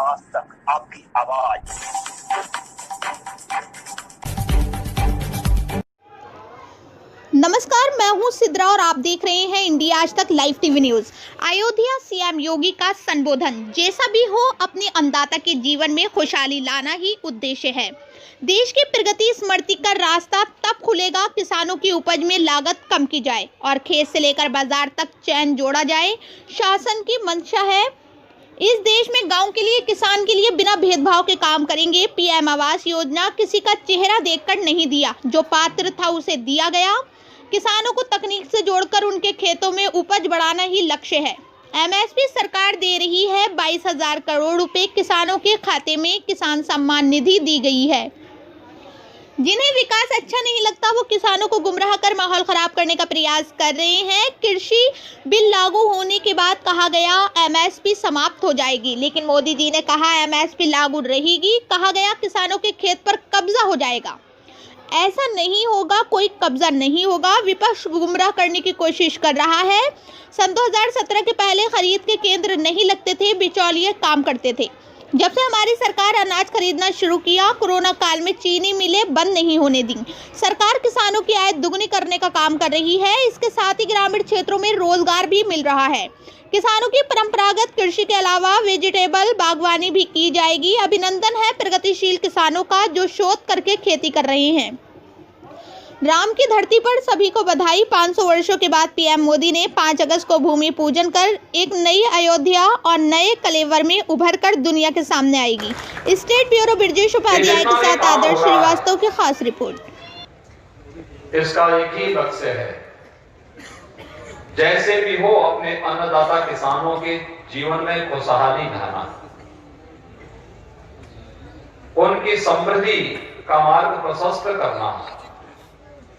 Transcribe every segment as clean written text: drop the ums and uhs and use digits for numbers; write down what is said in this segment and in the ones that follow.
आज तक आपकी आवाज। नमस्कार, मैं हूं सिद्रा और आप देख रहे हैं India Aaj Tak live TV news. Ayodhya CM Yogi का संबोधन। जैसा भी हो, अपने अन्नदाता के जीवन में खुशहाली लाना ही उद्देश्य है। देश की प्रगति स्मृति का रास्ता तब खुलेगा किसानों की उपज में लागत कम की जाए और खेत से लेकर बाजार तक चैन जोड़ा जाए। शासन की मंशा है इस देश में गांव के लिए, किसान के लिए बिना भेदभाव के काम करेंगे। पीएम आवास योजना किसी का चेहरा देखकर नहीं दिया, जो पात्र था उसे दिया गया। किसानों को तकनीक से जोड़कर उनके खेतों में उपज बढ़ाना ही लक्ष्य है। एमएसपी सरकार दे रही है 22,000 करोड़ रुपए किसानों के खाते में। किसान सम्मान निधि दी गई है। जिन्हें विकास अच्छा नहीं लगता वो किसानों को गुमराह कर माहौल खराब करने का प्रयास कर रहे हैं। कृषि बिल लागू होने के बाद कहा गया एमएसपी समाप्त हो जाएगी, लेकिन मोदी जी ने कहा एमएसपी लागू रहेगी। कहा गया किसानों के खेत पर कब्जा हो जाएगा। ऐसा नहीं होगा, कोई कब्जा नहीं होगा। विपक्ष गुमराह करने की कोशिश कर रहा है। सन 2017 के पहले खरीद के केंद्र नहीं लगते थे, बिचौलिए काम करते थे। जब से हमारी सरकार अनाज खरीदना शुरू किया, कोरोना काल में चीनी मिलें बंद नहीं होने दी। सरकार किसानों की आय दुगनी करने का काम कर रही है। इसके साथ ही ग्रामीण क्षेत्रों में रोजगार भी मिल रहा है। किसानों की परंपरागत कृषि के अलावा वेजिटेबल बागवानी भी की जाएगी। अभिनंदन है प्रगतिशील किसानों का जो शोध करके खेती कर रहे हैं। राम की धरती पर सभी को बधाई। 500 वर्षों के बाद पीएम मोदी ने 5 अगस्त को भूमि पूजन कर एक नई अयोध्या और नए कलेवर में उभर कर दुनिया के सामने आएगी। स्टेट ब्यूरो ब्रजेश उपाध्याय के साथ आदर्श श्रीवास्तव की खास रिपोर्ट। इसका एक ही लक्ष्य है, जैसे भी हो अपने अन्नदाता किसानों के जीवन में खुशहाली लाना, उनकी समृद्धि का मार्ग प्रशस्त करना।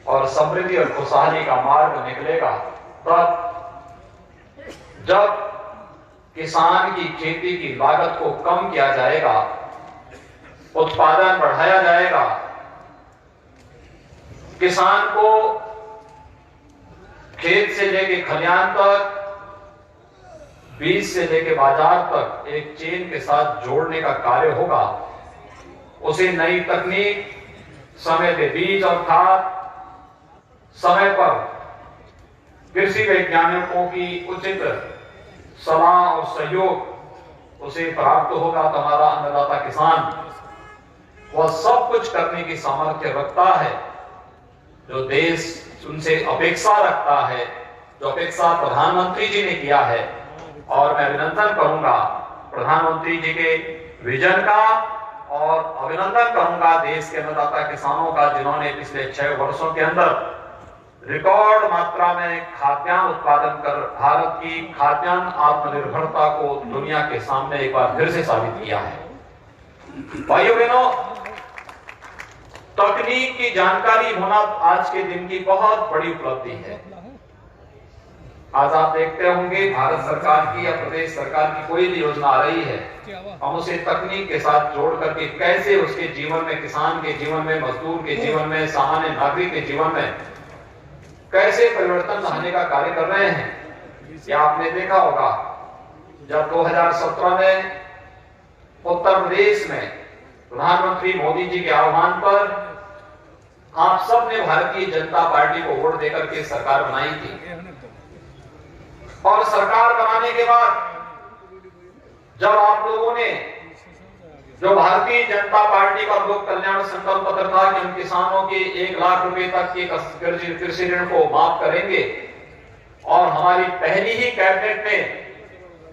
और समृद्धि और खुशहाली का मार्ग निकलेगा तब जब किसान की खेती की लागत को कम किया जाएगा, उत्पादन बढ़ाया जाएगा, किसान को खेत से लेके खलिहान तक, बीज से लेके बाजार तक एक चेन के साथ जोड़ने का कार्य होगा। उसे नई तकनीक, समय पे बीज और खाद, समय पर कृषि वैज्ञानिकों की उचित सलाह और सहयोग उसे प्राप्त होगा। तो हमारा अन्नदाता किसान वह सब कुछ करने की सामर्थ्य रखता है जो देश उनसे अपेक्षा रखता है, जो अपेक्षा प्रधानमंत्री जी ने किया है। और मैं अभिनंदन करूंगा प्रधानमंत्री जी के विजन का और अभिनंदन करूंगा देश के अन्नदाता किसानों का, जिन्होंने पिछले 6 वर्षों के अंदर रिकॉर्ड मात्रा में खाद्यान्न उत्पादन कर भारत की खाद्यान्न आत्मनिर्भरता को दुनिया के सामने एक बार फिर से साबित किया है। भाइयों बहनों, तकनीक की जानकारी होना आज के दिन की बहुत बड़ी उपलब्धि है। आज आप देखते होंगे भारत सरकार की या प्रदेश सरकार की कोई भी योजना आ रही है, हम उसे तकनीक के साथ जोड़ करके कैसे उसके जीवन में, किसान के जीवन में, मजदूर के जीवन में, सामान्य नागरिक के जीवन में कैसे परिवर्तन लाने का कार्य कर रहे हैं। या आपने देखा होगा जब 2017 में उत्तर प्रदेश में प्रधानमंत्री मोदी जी के आह्वान पर आप सब ने भारतीय जनता पार्टी को वोट देकर के सरकार बनाई थी। और सरकार बनाने के बाद जब आप लोगों ने जो भारतीय जनता पार्टी का लोक कल्याण संकल्प पत्र था कि हम किसानों के 1 लाख रुपए तक के कृषि ऋण को माफ करेंगे, और हमारी पहली ही कैबिनेट ने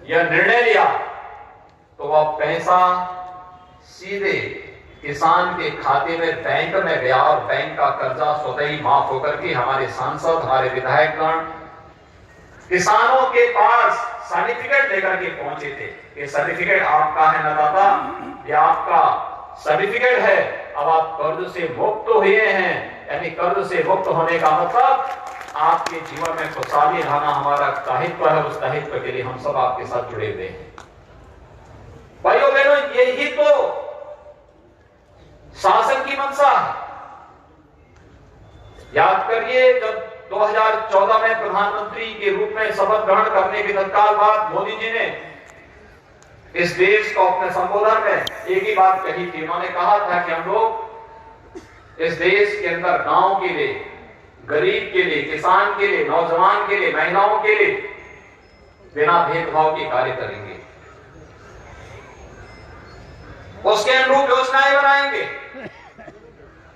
यह निर्णय लिया, तो वह पैसा सीधे किसान के खाते में बैंक में गया और बैंक का कर्जा स्वतः ही माफ होकर के हमारे सांसद, हमारे विधायकगण किसानों के पास सर्टिफिकेट लेकर के पहुंचे थे कि सर्टिफिकेट आपका है अन्नदाता, ये आपका सर्टिफिकेट है, अब आप कर्ज से मुक्त हुए हैं। यानी कर्ज से मुक्त होने का मतलब आपके जीवन में खुशहाली लाना हमारा दायित्व है। उस दायित्व के लिए हम सब आपके साथ जुड़े हुए हैं। भाइयों बहनों, यही तो शासन की मंशा है। याद करिए जब 2014 में प्रधानमंत्री के रूप में शपथ ग्रहण करने के तत्काल बाद मोदी जी ने इस देश को अपने संबोधन में एक ही बात कही थी। उन्होंने कहा था कि हम लोग इस देश के अंदर गांव के लिए, गरीब के लिए, किसान के लिए, नौजवान के लिए, महिलाओं के लिए बिना भेदभाव के कार्य करेंगे, उसके अनुरूप योजनाएं बनाएंगे।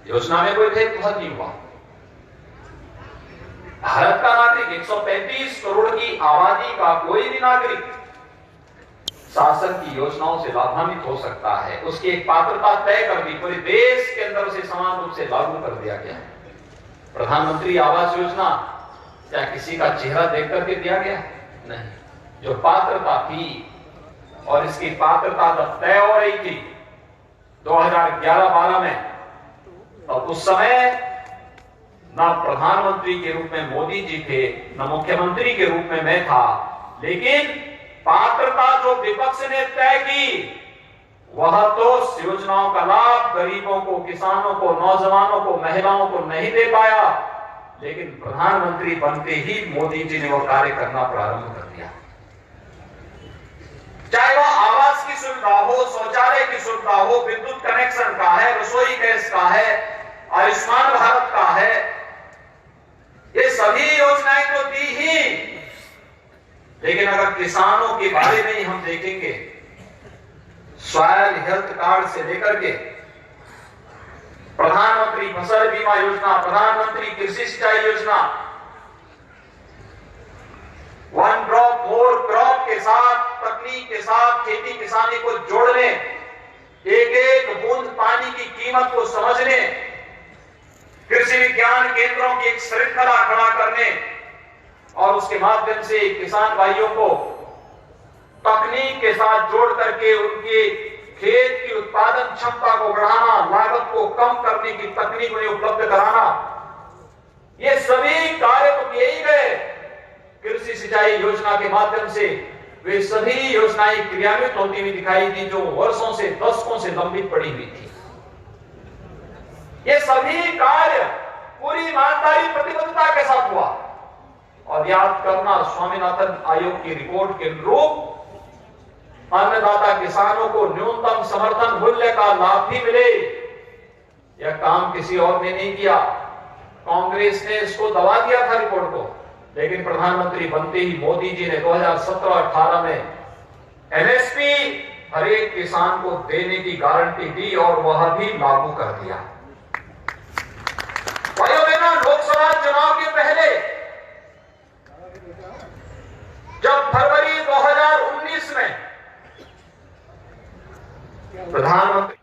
योजना में कोई भेदभाव नहीं हुआ। भारत का नागरिक, 135 करोड़ की आबादी का कोई भी नागरिक शासन की योजनाओं से लाभान्वित हो सकता है। उसकी एक पात्रता तय कर दी, पूरे देश के अंदर उसे समान रूप से लागू कर दिया गया है। प्रधानमंत्री आवास योजना क्या किसी का चेहरा देख करके दिया गया? नहीं। जो पात्रता थी, और इसकी पात्रता जब तय हो रही थी 2011-12 में, तो उस समय ना प्रधानमंत्री के रूप में मोदी जी थे, ना मुख्यमंत्री के रूप में मैं था, लेकिन पात्रता जो विपक्ष ने तय की वह तो योजनाओं का लाभ गरीबों को, किसानों को, नौजवानों को, महिलाओं को नहीं दे पाया, लेकिन प्रधानमंत्री बनते ही मोदी जी ने वो कार्य करना प्रारंभ कर दिया। चाहे वह आवास की सुविधा हो, शौचालय की सुविधा हो, विद्युत कनेक्शन का है, रसोई गैस का है, आयुष्मान भारत का है, ये सभी योजनाएं तो दी ही, लेकिन अगर किसानों के बारे में ही हम देखेंगे, सॉयल हेल्थ कार्ड से लेकर के प्रधानमंत्री फसल बीमा योजना, प्रधानमंत्री कृषि सिंचाई योजना, वन ड्रॉप मोर क्रॉप के साथ, तकनीक के साथ खेती किसानी को जोड़ने, एक एक बूंद पानी की कीमत को समझने, कृषि विज्ञान केंद्रों की एक श्रृंखला खड़ा करने और उसके माध्यम से किसान भाइयों को तकनीक के साथ जोड़ करके उनके खेत की उत्पादन क्षमता को बढ़ाना, लागत को कम करने की तकनीक उन्हें उपलब्ध कराना, ये सभी कार्य तो किए ही गए। कृषि सिंचाई योजना के माध्यम से वे सभी योजनाएं क्रियान्वित होती हुई दिखाई दी जो वर्षों से, दशकों से लंबित पड़ी हुई थी। ये सभी कार्य पूरी ईमानदारी, प्रतिबद्धता के साथ हुआ। और याद करना, स्वामीनाथन आयोग की रिपोर्ट के अनुरूप अन्नदाता किसानों को न्यूनतम समर्थन मूल्य का लाभ भी मिले, यह काम किसी और ने नहीं किया। कांग्रेस ने इसको दबा दिया था रिपोर्ट को, लेकिन प्रधानमंत्री बनते ही मोदी जी ने 2017-18 में एमएसपी हर एक किसान को देने की गारंटी दी और वह भी लागू कर दिया। भाइयों बहनों, लोकसभा चुनाव के पहले जब फरवरी 2019 में प्रधानमंत्री